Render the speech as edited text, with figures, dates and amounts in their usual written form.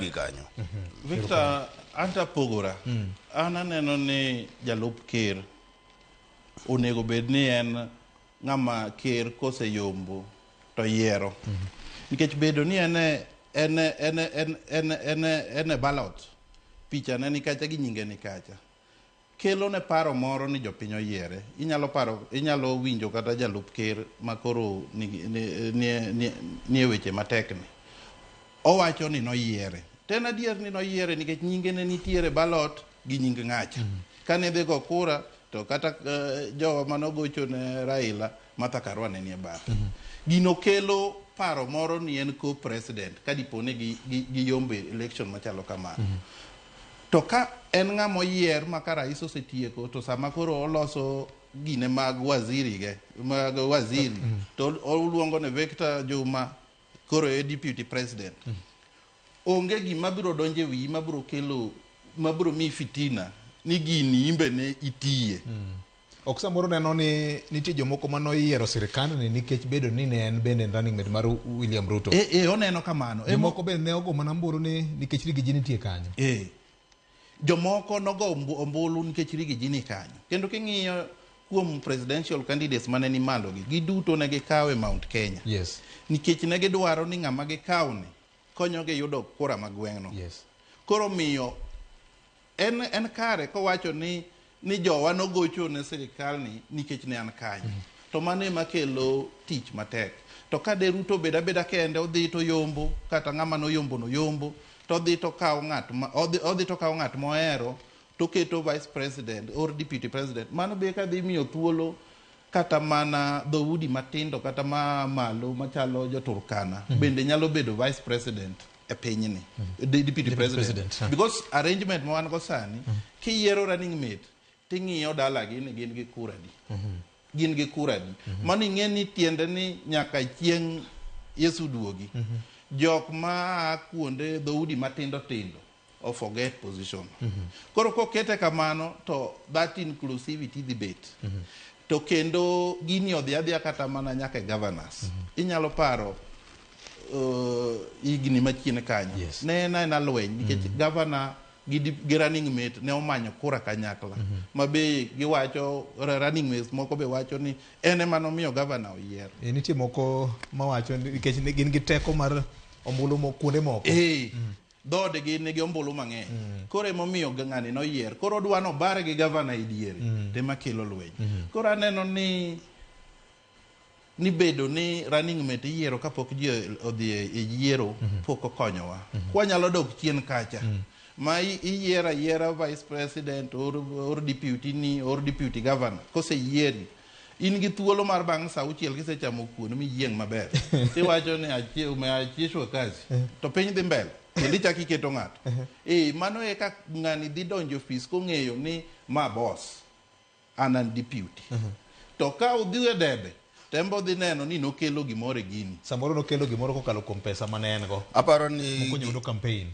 magi kanyo. Victor, anta pogora. Ana neno ni jalup ker onego bed ni en ng'ama ker kose yombo to yiero. Nikech bedo ni ene ballot. Picha ne ni kacha gi nyinge ni kacha. Kelo ne paro moro ni jopiny oyiere. Inyalo winjo kata jalup ker makoro nie weche matekni. Owacho ni noyiere. Ten adier ni noyiere nikech nyinge ne nitiere ballot gi nying ng'acha. Kane dhi go kura to kata jowa manogocho ne Raila Martha Karua ne nie bathe. Gino kelo paro moro ni en co-president kadipone gi yombe election machalo kamano. To ka en ng'ama oyier ma ka rais osetieko to sama koro oloso gine mag waziri to oluongo ne Victor Juma koro e deputy president. Onge gima biro donje wi mabiro mi fitina ni gini imbe ne itiye. Ok samoro neno ni nitie jomoko manoyiero sirikand ni nikech bedo ni ne en bende running mate mar William Ruto. Oneno kamano. Jomoko bende ne ogo mana mburu ni nikech rigiji nitie kanyo. Jomoko nogo ombulu nikech rigiji ni kanyo. Kendo king'iyo kuom presidential candidates mane ni malo gi giduto ne gikawe Mount Kenya. Yes. Nikech ne gidwaro ni ng'ama gikawni konyogi yudo kura magweng'no. Yes. Koro miyo en kare kowacho ni jowa nogocho ne sirikal ni nikech ne an kanyo. To mano ema kelo tich matek. To ka de Ruto beda kende odhi to yombo kata ng'ama no yombo to odhi to kawo ng'at mohero to keto vice president or deputy president. Mano be ka dhi miyo thuolo kata mana dhoudi matindo kata malo machalo jo-Turkana bende nyalo bedo vice president e pinyni. Deputy president. Because arrangement ma wan go sani kiyiero running mate ting'iyo dalagi ni gin gi kura di. Mano ing'e ni tiende ni nyaka chieng' Yesu duogi. Jok ma kuonde dhoudi matindo o forget position. Koro kokete kamano to that inclusivity debate. To kendo gini odhi adhiya kata mana nyaka governors. Inyalo paro igni machien kanyo. Yes. Ne en alweny nikech governor gi running mate ne omanyo kura kanyakla. Mabe giwacho running mates moko be wacho ni ene mano miyo governor oyier. Nitie moko mawacho nikech gin gi teko mar ombulu kuonde moko. Dhode gi nigi ombulu mang'eny. Koro emomiyo ng'ani noyier. Koro dwano bare gi governor e diere. Tema kelo lweny. Koro aneno ni bedo ni running mate yiero kapok ji odhi e yiero pok okonyowa. Kwanyalo dok chien kacha. Ma yiera vice president or deputy governor kose yieri in gi thuolo mar bang' sa auchiel kisechamo kuon mi yieng' maber tiwacho ni achieshwa kazi to piny dhi mbele kendo ichako iketo ng'ato. Mano e ka ng'ani dhi donjo ofis kong'eyo ni ma boss an deputy. To ka udhi e debe tembo dhi neno ni nokelo gimoro e gini. Samoro nokelo gimoro kokalo kuom pesa mane en go. Aparo ni mokonyo campaign.